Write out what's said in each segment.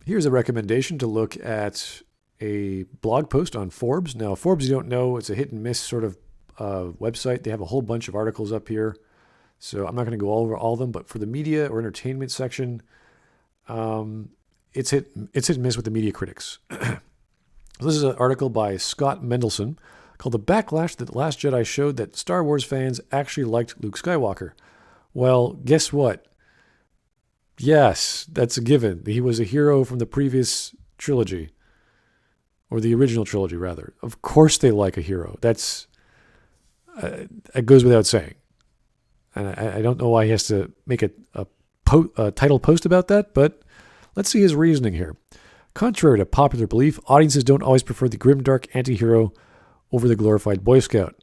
Here's a recommendation to look at a blog post on Forbes. Now, Forbes, you don't know, it's a hit and miss sort of website. They have a whole bunch of articles up here. So I'm not going to go over all of them, but for the media or entertainment section, it's hit and miss with the media critics. This is an article by Scott Mendelson called "The Backlash That The Last Jedi Showed That Star Wars Fans Actually Liked Luke Skywalker." Well, guess what? Yes, that's a given. He was a hero from the previous trilogy, or the original trilogy, rather. Of course they like a hero. It goes without saying. And I don't know why he has to make a title post about that, but let's see his reasoning here. Contrary to popular belief, audiences don't always prefer the grimdark anti-hero over the glorified Boy Scout.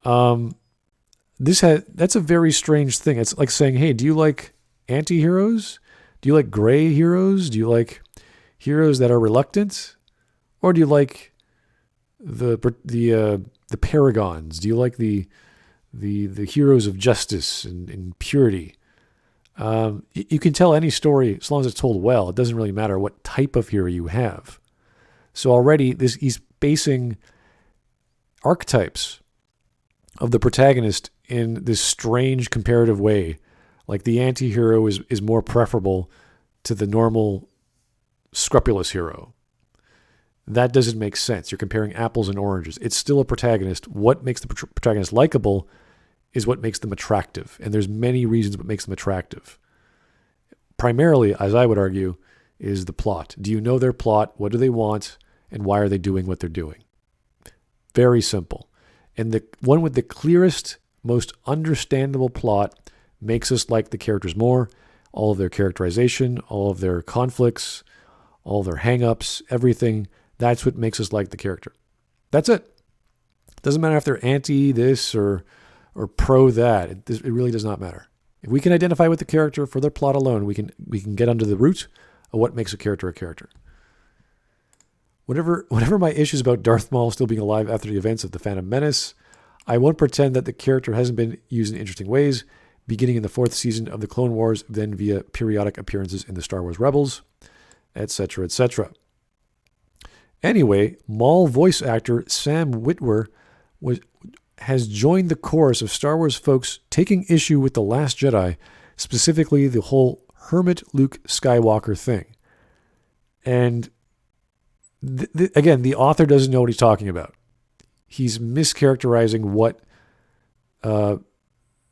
That's a very strange thing. It's like saying, hey, do you like anti-heroes? Do you like gray heroes? Do you like heroes that are reluctant? Or do you like the paragons? Do you like the heroes of justice and purity? You can tell any story as long as it's told well. It doesn't really matter what type of hero you have. So already he's basing archetypes of the protagonist in this strange comparative way. Like the anti-hero is more preferable to the normal scrupulous hero. That doesn't make sense. You're comparing apples and oranges. It's still a protagonist. What makes the protagonist likable is what makes them attractive. And there's many reasons what makes them attractive. Primarily, as I would argue, is the plot. Do you know their plot? What do they want? And why are they doing what they're doing? Very simple. And the one with the clearest, most understandable plot makes us like the characters more. All of their characterization, all of their conflicts, all of their hang-ups, everything. That's what makes us like the character. That's it. It doesn't matter if they're anti this or pro that. It really does not matter. If we can identify with the character for their plot alone, we can get under the root of what makes a character a character. Whatever my issues about Darth Maul still being alive after the events of The Phantom Menace, I won't pretend that the character hasn't been used in interesting ways, beginning in the 4th season of the Clone Wars, then via periodic appearances in the Star Wars Rebels, etc., etc. Anyway, Maul voice actor Sam Witwer has joined the chorus of Star Wars folks taking issue with The Last Jedi, specifically the whole hermit Luke Skywalker thing. And again, the author doesn't know what he's talking about. He's mischaracterizing what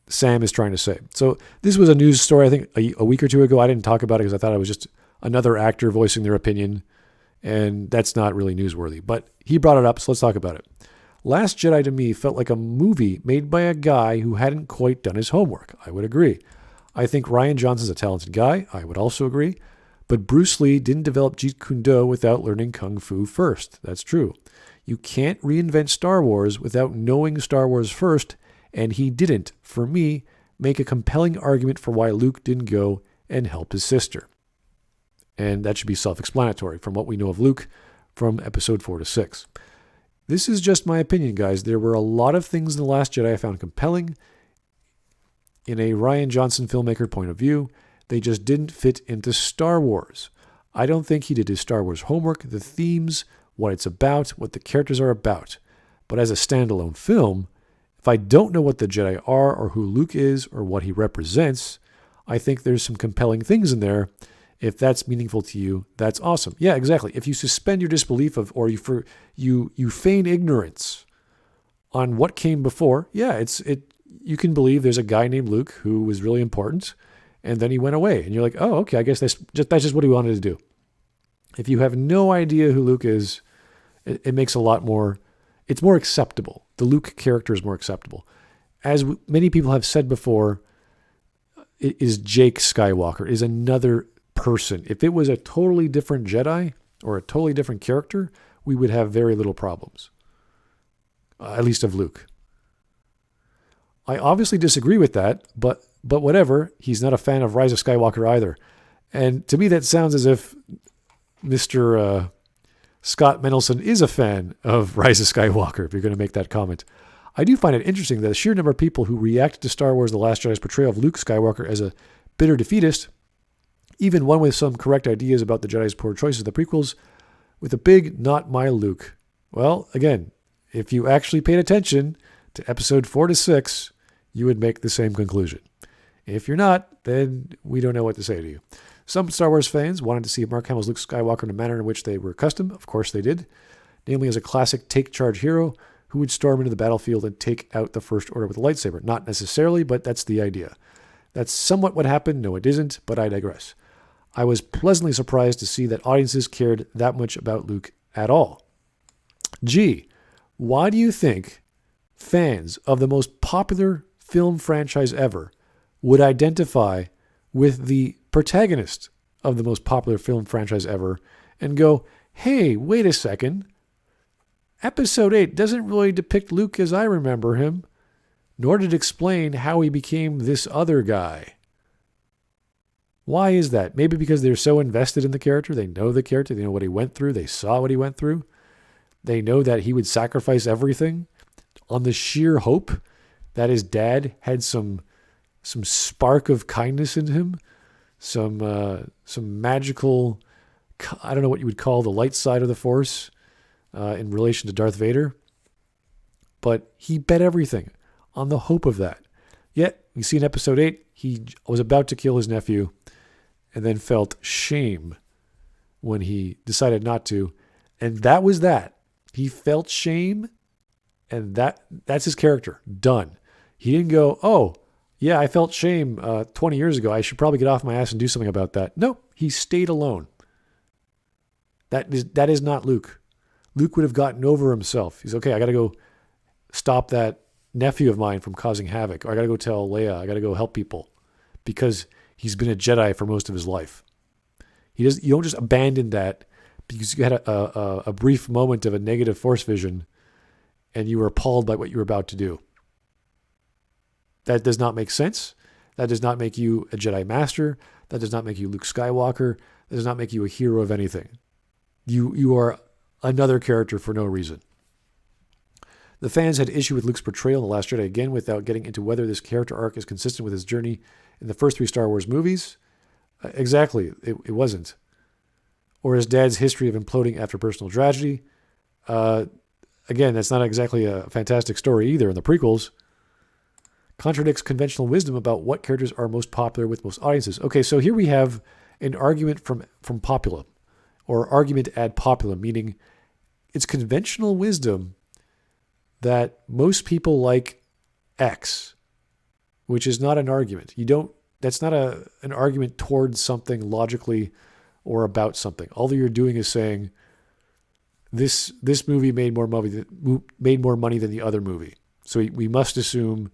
Sam is trying to say. So this was a news story, I think, a week or two ago. I didn't talk about it because I thought it was just another actor voicing their opinion, and that's not really newsworthy. But he brought it up, so let's talk about it. Last Jedi to me felt like a movie made by a guy who hadn't quite done his homework. I would agree. I think Rian Johnson's a talented guy. I would also agree. But Bruce Lee didn't develop Jeet Kune Do without learning Kung Fu first. That's true. You can't reinvent Star Wars without knowing Star Wars first, and he didn't, for me, make a compelling argument for why Luke didn't go and help his sister. And that should be self-explanatory from what we know of Luke from episode 4 to 6. This is just my opinion, guys. There were a lot of things in The Last Jedi I found compelling in a Rian Johnson filmmaker point of view. They just didn't fit into Star Wars. I don't think he did his Star Wars homework, the themes, what it's about, what the characters are about. But as a standalone film, if I don't know what the Jedi are or who Luke is or what he represents, I think there's some compelling things in there. If that's meaningful to you, that's awesome. Yeah, exactly. If you suspend your disbelief of, or you feign ignorance on what came before, yeah, you can believe there's a guy named Luke who was really important, and then he went away, and you're like, oh, okay, I guess that's just what he wanted to do. If you have no idea who Luke is, it makes a lot more. It's more acceptable. The Luke character is more acceptable. As many people have said before, it is Jake Skywalker, is another person. If it was a totally different Jedi or a totally different character, we would have very little problems. At least of Luke. I obviously disagree with that, but whatever. He's not a fan of Rise of Skywalker either. And to me, that sounds as if Mr. Scott Mendelson is a fan of Rise of Skywalker, if you're going to make that comment. I do find it interesting that the sheer number of people who reacted to Star Wars The Last Jedi's portrayal of Luke Skywalker as a bitter defeatist even one with some correct ideas about the Jedi's poor choices, the prequels, with a big "not my Luke." Well, again, if you actually paid attention to episode 4 to 6, you would make the same conclusion. If you're not, then we don't know what to say to you. Some Star Wars fans wanted to see Mark Hamill's Luke Skywalker in a manner in which they were accustomed. Of course they did. Namely as a classic take-charge hero who would storm into the battlefield and take out the First Order with a lightsaber. Not necessarily, but that's the idea. That's somewhat what happened. No, it isn't, but I digress. I was pleasantly surprised to see that audiences cared that much about Luke at all. G, why do you think fans of the most popular film franchise ever would identify with the protagonist of the most popular film franchise ever and go, hey, wait a second. Episode 8 doesn't really depict Luke as I remember him, nor did it explain how he became this other guy. Why is that? Maybe because they're so invested in the character. They know the character. They know what he went through. They saw what he went through. They know that he would sacrifice everything on the sheer hope that his dad had some spark of kindness in him, some magical, I don't know what you would call the light side of the Force in relation to Darth Vader. But he bet everything on the hope of that. Yet, we see in episode 8, he was about to kill his nephew and then felt shame when he decided not to. And that was that. He felt shame, and that's his character. Done. He didn't go, oh, yeah, I felt shame 20 years ago. I should probably get off my ass and do something about that. No, he stayed alone. That is not Luke. Luke would have gotten over himself. He's okay, I got to go stop that nephew of mine from causing havoc. Or I got to go tell Leia. I got to go help people. Because he's been a Jedi for most of his life. You don't just abandon that because you had a brief moment of a negative Force vision and you were appalled by what you were about to do. That does not make sense. That does not make you a Jedi Master. That does not make you Luke Skywalker. That does not make you a hero of anything. You are another character for no reason. The fans had issue with Luke's portrayal in The Last Jedi, again, without getting into whether this character arc is consistent with his journey in the first 3 Star Wars movies. Exactly, it wasn't. Or his dad's history of imploding after personal tragedy. Again, that's not exactly a fantastic story either in the prequels. Contradicts conventional wisdom about what characters are most popular with most audiences. Okay, so here we have an argument from populum, or argument ad populum, meaning it's conventional wisdom that most people like X, which is not an argument. That's not an argument towards something logically or about something. All that you're doing is saying this movie made more money than the other movie. So we must assume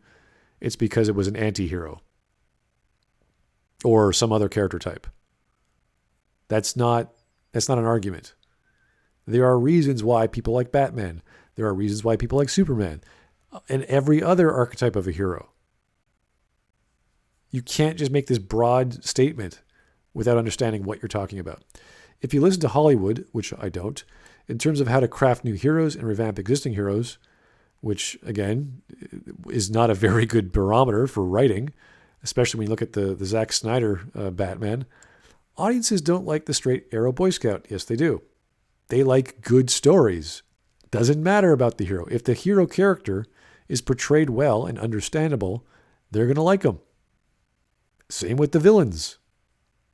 it's because it was an anti-hero or some other character type. That's not an argument. There are reasons why people like Batman. There are reasons why people like Superman and every other archetype of a hero. You can't just make this broad statement without understanding what you're talking about. If you listen to Hollywood, which I don't, in terms of how to craft new heroes and revamp existing heroes, which, again, is not a very good barometer for writing, especially when you look at the Zack Snyder Batman, audiences don't like the straight arrow Boy Scout. Yes, they do. They like good stories. Doesn't matter about the hero. If the hero character is portrayed well and understandable, they're going to like him. Same with the villains.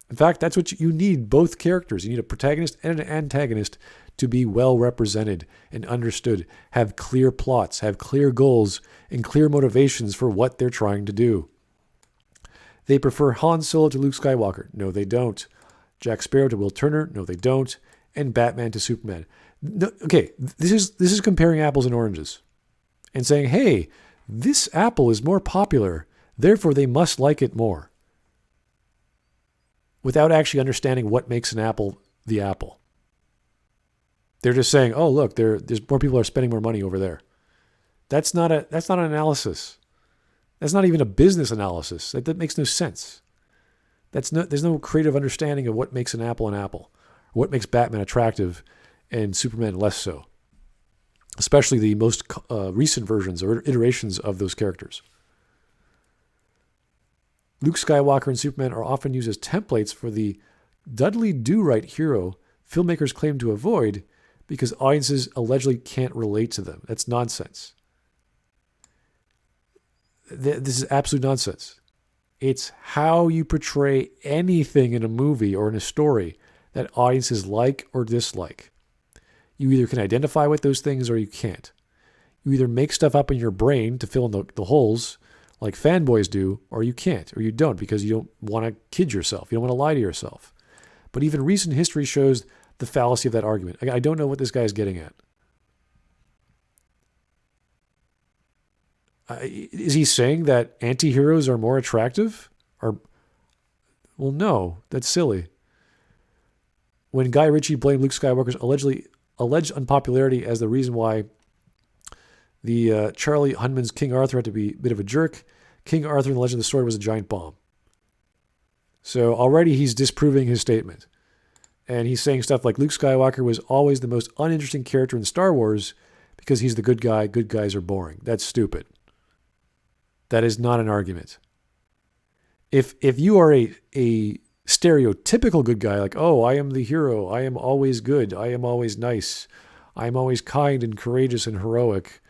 In fact, that's what you need, both characters. You need a protagonist and an antagonist to be well represented and understood, have clear plots, have clear goals, and clear motivations for what they're trying to do. They prefer Han Solo to Luke Skywalker. No, they don't. Jack Sparrow to Will Turner. No, they don't. And Batman to Superman. No, okay, this is comparing apples and oranges and saying, hey, this apple is more popular, therefore they must like it more, without actually understanding what makes an apple the apple. They're just saying, oh, look, there's more people are spending more money over there. That's not an analysis. That's not even a business analysis. That makes no sense. There's no creative understanding of what makes an apple, or what makes Batman attractive and Superman less so. Especially the most recent versions or iterations of those characters. Luke Skywalker and Superman are often used as templates for the Dudley Do-Right hero filmmakers claim to avoid because audiences allegedly can't relate to them. That's nonsense. This is absolute nonsense. It's how you portray anything in a movie or in a story that audiences like or dislike. You either can identify with those things or you can't. You either make stuff up in your brain to fill in the holes like fanboys do, or you can't, or you don't because you don't want to kid yourself. You don't want to lie to yourself. But even recent history shows the fallacy of that argument. I don't know what this guy is getting at. Is he saying that anti-heroes are more attractive? Well, no, that's silly. When Guy Ritchie blamed Luke Skywalker's alleged unpopularity as the reason why the Charlie Hunman's King Arthur had to be a bit of a jerk, King Arthur in the Legend of the Sword was a giant bomb. So already he's disproving his statement. And he's saying stuff like Luke Skywalker was always the most uninteresting character in Star Wars because he's the good guy. Good guys are boring. That's stupid. That is not an argument. If you are a stereotypical good guy, like, oh, I am the hero, I am always good, I am always nice, I am always kind and courageous and heroic,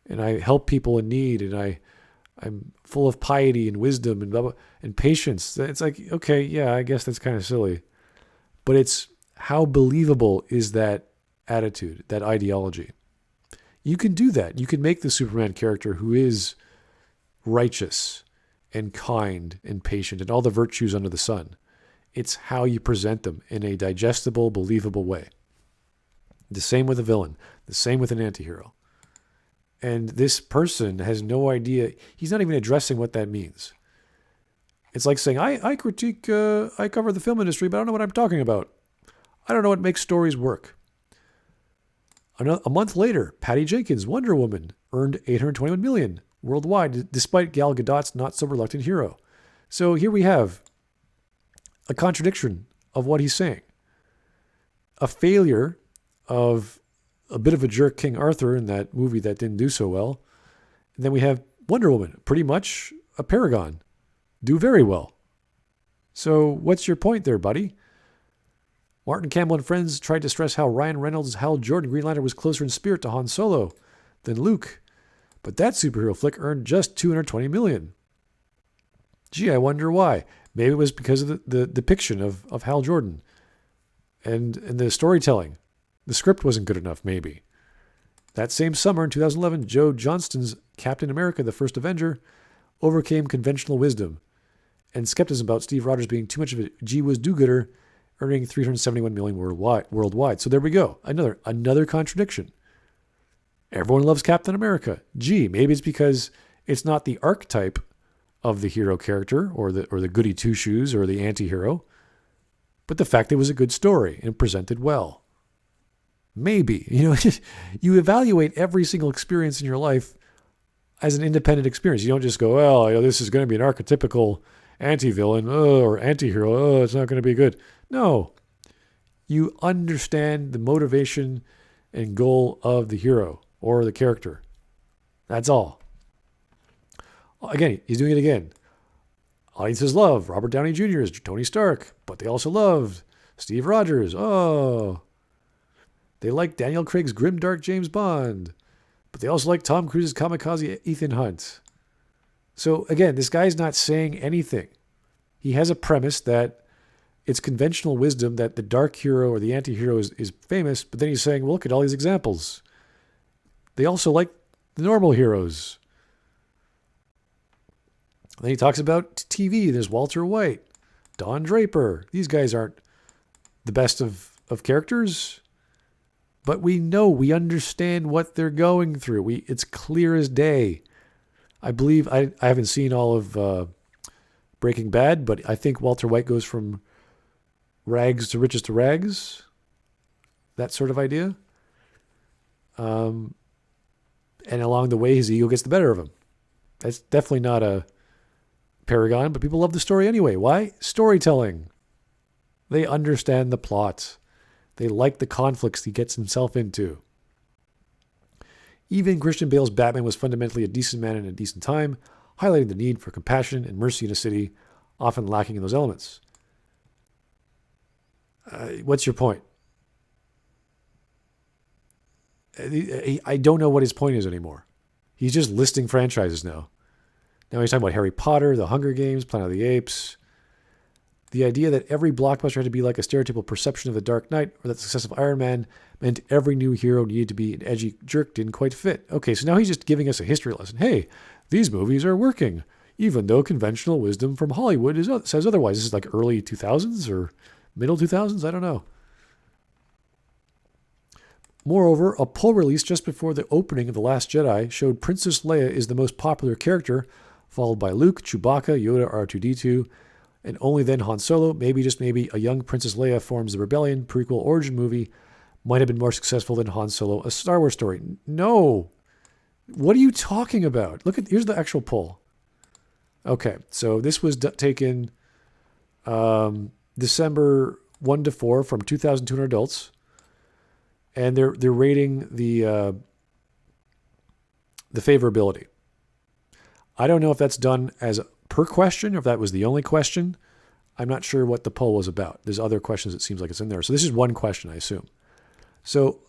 and I help people in need, and I'm full of piety and wisdom and blah, blah, and patience. It's like, okay, yeah, I guess that's kind of silly. But it's how believable is that attitude, that ideology. You can do that. You can make the Superman character who is righteous and kind and patient and all the virtues under the sun. It's how you present them in a digestible, believable way. The same with a villain. The same with an antihero. And this person has no idea. He's not even addressing what that means. It's like saying, I critique, I cover the film industry, but I don't know what I'm talking about. I don't know what makes stories work. A month later, Patty Jenkins' Wonder Woman earned $821 million worldwide, despite Gal Gadot's not-so-reluctant hero. So here we have a contradiction of what he's saying. A failure of a bit of a jerk King Arthur in that movie that didn't do so well. And then we have Wonder Woman, pretty much a paragon. Do very well. So what's your point there, buddy? Martin Campbell and friends tried to stress how Ryan Reynolds' Hal Jordan Green Lantern was closer in spirit to Han Solo than Luke. But that superhero flick earned just $220 million. Gee, I wonder why. Maybe it was because of the depiction of Hal Jordan and the storytelling. The script wasn't good enough, maybe. That same summer in 2011, Joe Johnston's Captain America, the First Avenger, overcame conventional wisdom and skepticism about Steve Rogers being too much of a gee-whiz do-gooder, earning $371 million worldwide. So there we go. Another contradiction. Everyone loves Captain America. Gee, maybe it's because it's not the archetype of the hero character or the goody two-shoes or the anti-hero, but the fact that it was a good story and presented well. Maybe. You evaluate every single experience in your life as an independent experience. You don't just go, well, this is going to be an archetypical anti-villain or anti-hero. It's not going to be good. No. You understand the motivation and goal of the hero or the character. That's all. Again, he's doing it again. Audiences love Robert Downey Jr. as Tony Stark, but they also loved Steve Rogers. Oh. They like Daniel Craig's grimdark James Bond, but they also like Tom Cruise's kamikaze Ethan Hunt. So again, this guy's not saying anything. He has a premise that it's conventional wisdom that the dark hero or the anti-hero is famous, but then he's saying, well, look at all these examples. They also like the normal heroes. Then he talks about TV. There's Walter White, Don Draper. These guys aren't the best of characters, but we understand what they're going through. It's clear as day. I believe, I haven't seen all of Breaking Bad, but I think Walter White goes from rags to riches to rags. That sort of idea. And along the way, his ego gets the better of him. That's definitely not a paragon, but people love the story anyway. Why? Storytelling. They understand the plot. They like the conflicts he gets himself into. Even Christian Bale's Batman was fundamentally a decent man in a decent time, highlighting the need for compassion and mercy in a city often lacking in those elements. What's your point? I don't know what his point is anymore. He's just listing franchises now. Now he's talking about Harry Potter, The Hunger Games, Planet of the Apes. The idea that every blockbuster had to be like a stereotypical perception of The Dark Knight or that the success of Iron Man meant every new hero needed to be an edgy jerk didn't quite fit. Okay, so now he's just giving us a history lesson. Hey, these movies are working, even though conventional wisdom from Hollywood says otherwise. This is like early 2000s or middle 2000s? I don't know. Moreover, a poll released just before the opening of The Last Jedi showed Princess Leia is the most popular character, followed by Luke, Chewbacca, Yoda, R2-D2, and only then Han Solo. Maybe, just maybe, a young Princess Leia forms the rebellion prequel origin movie might have been more successful than Han Solo, a Star Wars story. No. What are you talking about? Here's the actual poll. Okay, so this was taken December 1 to 4 from 2,200 adults. And they're rating the favorability. I don't know if that's done as per question or if that was the only question. I'm not sure what the poll was about. There's other questions it seems like it's in there. So this is one question, I assume. So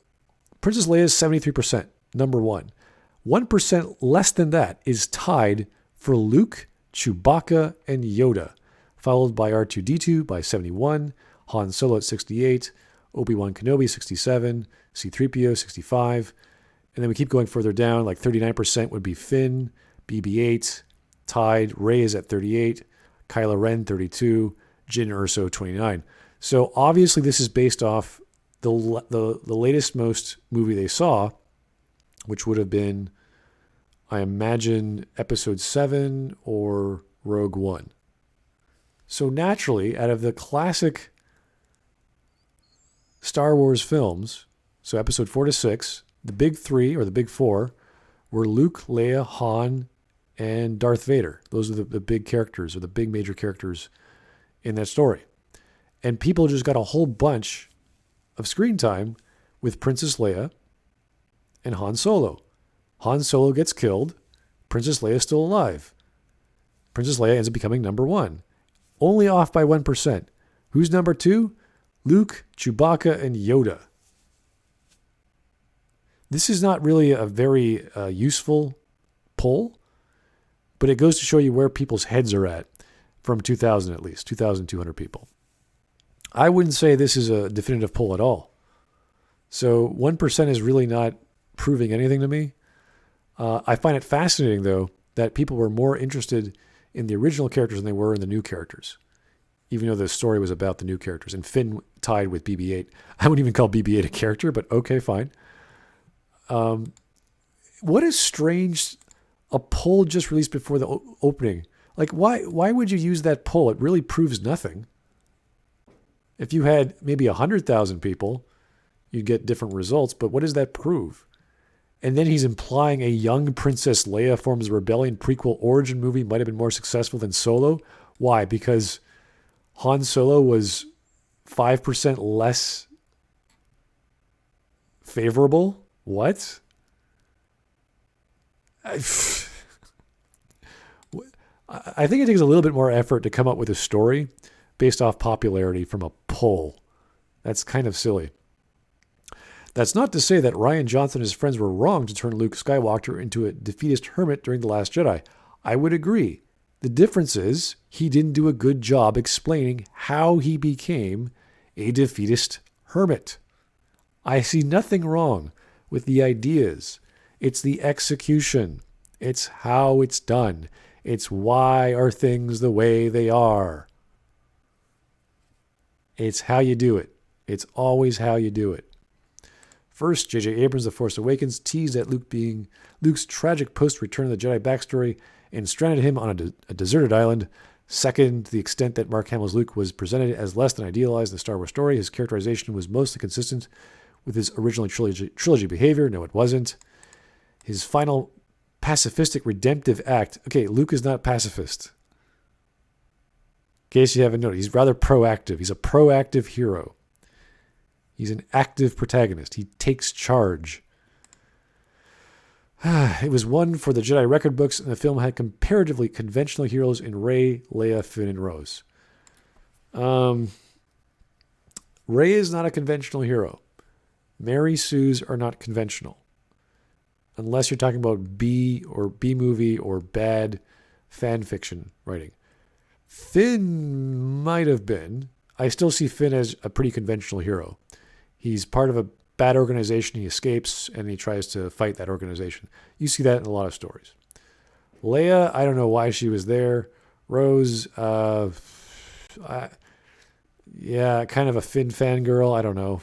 Princess Leia is 73%, number one. 1% less than that is tied for Luke, Chewbacca, and Yoda, followed by R2-D2 by 71, Han Solo at 68, Obi-Wan Kenobi 67, C-3PO 65, and then we keep going further down, like 39% would be Finn, BB-8, tied, Rey is at 38, Kylo Ren 32, Jyn Erso 29. So obviously this is based off the latest most movie they saw, which would have been, I imagine, Episode 7 or Rogue One. So naturally, out of the classic Star Wars films, so Episode 4 to 6, the big three or the big four were Luke, Leia, Han, and Darth Vader. Those are the big characters or the big major characters in that story. And people just got a whole bunch of screen time with Princess Leia and Han Solo. Han Solo gets killed. Princess Leia is still alive. Princess Leia ends up becoming number one. Only off by 1%. Who's number two? Luke, Chewbacca, and Yoda. This is not really a very useful poll, but it goes to show you where people's heads are at from 2,000 at least, 2,200 people. I wouldn't say this is a definitive poll at all. So 1% is really not proving anything to me. I find it fascinating, though, that people were more interested in the original characters than they were in the new characters, even though the story was about the new characters. And Finn tied with BB-8. I wouldn't even call BB-8 a character, but okay, fine. What is strange, a poll just released before the opening. Like, why would you use that poll? It really proves nothing. If you had maybe 100,000 people, you'd get different results, but what does that prove? And then he's implying a young Princess Leia forms a rebellion prequel origin movie might have been more successful than Solo. Why? Because Han Solo was 5% less favorable? What? I think it takes a little bit more effort to come up with a story based off popularity from a poll. That's kind of silly. That's not to say that Rian Johnson and his friends were wrong to turn Luke Skywalker into a defeatist hermit during The Last Jedi. I would agree. The difference is he didn't do a good job explaining how he became a defeatist hermit. I see nothing wrong with the ideas. It's the execution. It's how it's done. It's why are things the way they are. It's how you do it. It's always how you do it. First, J.J. Abrams' The Force Awakens teased at Luke's tragic post-Return of the Jedi backstory and stranded him on a deserted island. Second, to the extent that Mark Hamill's Luke was presented as less than idealized in the Star Wars story, his characterization was mostly consistent with his original trilogy behavior. No, it wasn't. His final pacifistic redemptive act. Okay, Luke is not pacifist. In case you haven't noticed, he's rather proactive. He's a proactive hero. He's an active protagonist. He takes charge. It was one for the Jedi record books, and the film had comparatively conventional heroes in Rey, Leia, Finn, and Rose. Rey is not a conventional hero. Mary Sues are not conventional. Unless you're talking about B or B movie or bad fan fiction writing. Finn might have been. I still see Finn as a pretty conventional hero. He's part of a bad organization. He escapes and he tries to fight that organization. You see that in a lot of stories. Leia, I don't know why she was there. Rose, kind of a Finn fangirl. I don't know.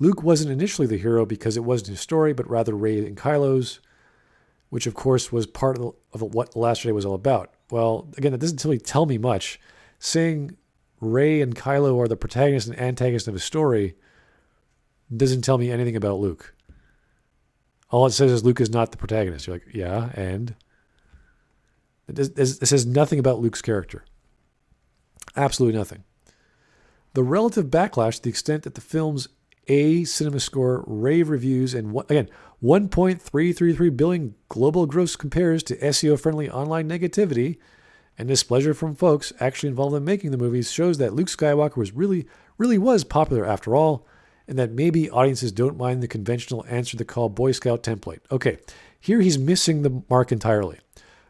Luke wasn't initially the hero because it wasn't his story, but rather Rey and Kylo's, which of course was part of what The Last Jedi was all about. Well, again, that doesn't really tell me much. Saying Rey and Kylo are the protagonist and antagonist of a story doesn't tell me anything about Luke. All it says is Luke is not the protagonist. You're like, yeah, and? It says nothing about Luke's character. Absolutely nothing. The relative backlash to the extent that the film's cinema score, rave reviews, and again, 1.333 billion global gross compares to SEO-friendly online negativity and displeasure from folks actually involved in making the movies shows that Luke Skywalker was really was popular after all, and that maybe audiences don't mind the conventional answer the call Boy Scout template. Okay, here he's missing the mark entirely.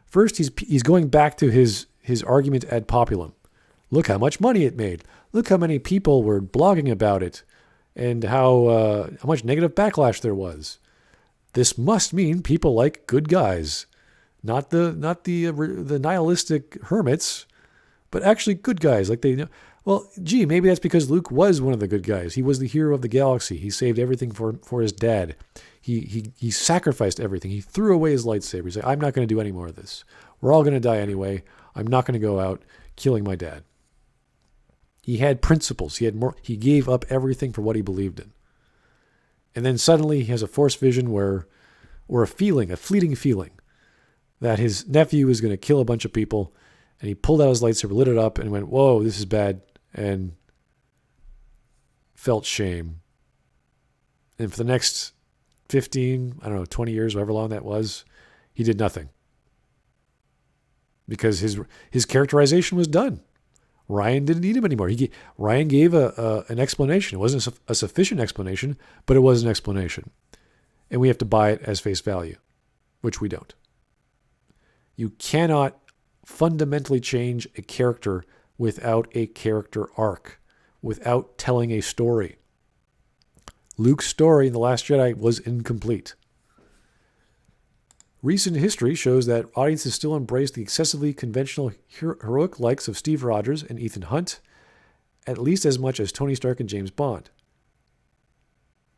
First, he's going back to his argument ad populum. Look how much money it made. Look how many people were blogging about it, and how much negative backlash there was. This must mean people like good guys, not the nihilistic hermits, but actually good guys. Like they know. Well, gee, maybe that's because Luke was one of the good guys. He was the hero of the galaxy. He saved everything for his dad. He sacrificed everything. He threw away his lightsaber. He's like, I'm not going to do any more of this. We're all going to die anyway. I'm not going to go out killing my dad. He had principles. He gave up everything for what he believed in. And then suddenly he has a force vision or a fleeting feeling, that his nephew is going to kill a bunch of people. And he pulled out his lightsaber, lit it up, and went, whoa, this is bad. And felt shame. And for the next 20 years, however long that was, he did nothing. Because his characterization was done. Ryan didn't need him anymore. Ryan gave an explanation. It wasn't a sufficient explanation, but it was an explanation. And we have to buy it as face value, which we don't. You cannot fundamentally change a character without a character arc, without telling a story. Luke's story in The Last Jedi was incomplete. Recent history shows that audiences still embrace the excessively conventional heroic likes of Steve Rogers and Ethan Hunt, at least as much as Tony Stark and James Bond.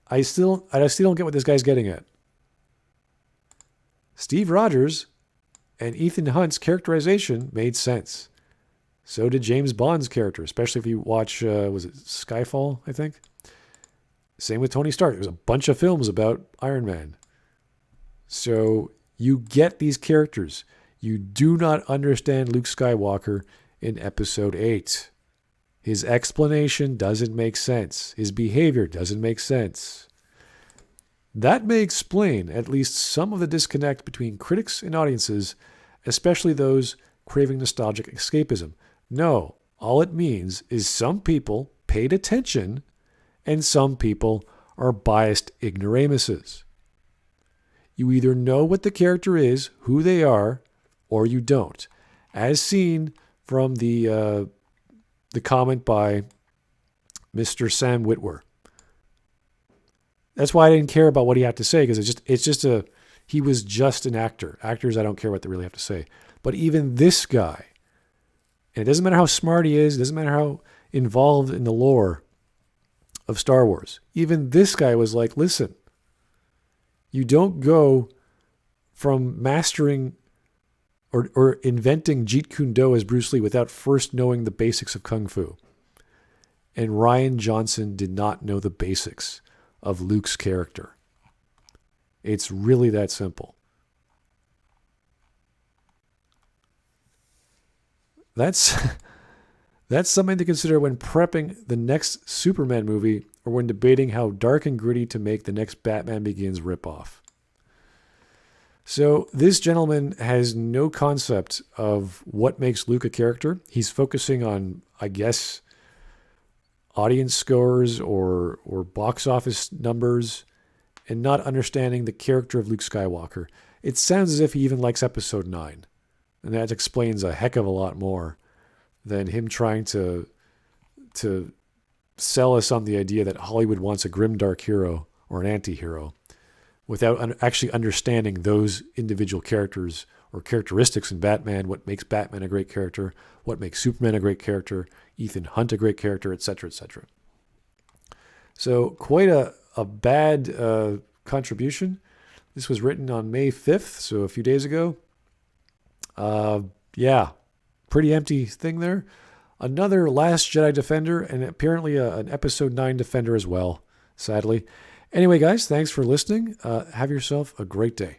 I still don't get what this guy's getting at. Steve Rogers and Ethan Hunt's characterization made sense. So did James Bond's character, especially if you watch, was it Skyfall, I think? Same with Tony Stark. There's a bunch of films about Iron Man. So you get these characters. You do not understand Luke Skywalker in Episode 8. His explanation doesn't make sense. His behavior doesn't make sense. That may explain at least some of the disconnect between critics and audiences, especially those craving nostalgic escapism. No, all it means is some people paid attention and some people are biased ignoramuses. You either know what the character is, who they are, or you don't. As seen from the comment by Mr. Sam Witwer. That's why I didn't care about what he had to say, because he was just an actor. Actors, I don't care what they really have to say. But even this guy, and it doesn't matter how smart he is, it doesn't matter how involved in the lore of Star Wars. Even this guy was like, listen, you don't go from mastering or inventing Jeet Kune Do as Bruce Lee without first knowing the basics of Kung Fu. And Rian Johnson did not know the basics of Luke's character. It's really that simple. That's something to consider when prepping the next Superman movie or when debating how dark and gritty to make the next Batman Begins ripoff. So this gentleman has no concept of what makes Luke a character. He's focusing on, I guess, audience scores or box office numbers and not understanding the character of Luke Skywalker. It sounds as if he even likes episode 9. And that explains a heck of a lot more than him trying to sell us on the idea that Hollywood wants a grimdark hero or an anti-hero without actually understanding those individual characters or characteristics in Batman, what makes Batman a great character, what makes Superman a great character, Ethan Hunt a great character, etc., etc. So quite a bad contribution. This was written on May 5th, so a few days ago. Yeah, pretty empty thing there. Another Last Jedi defender, and apparently an Episode 9 defender as well, sadly. Anyway, guys, thanks for listening. Have yourself a great day.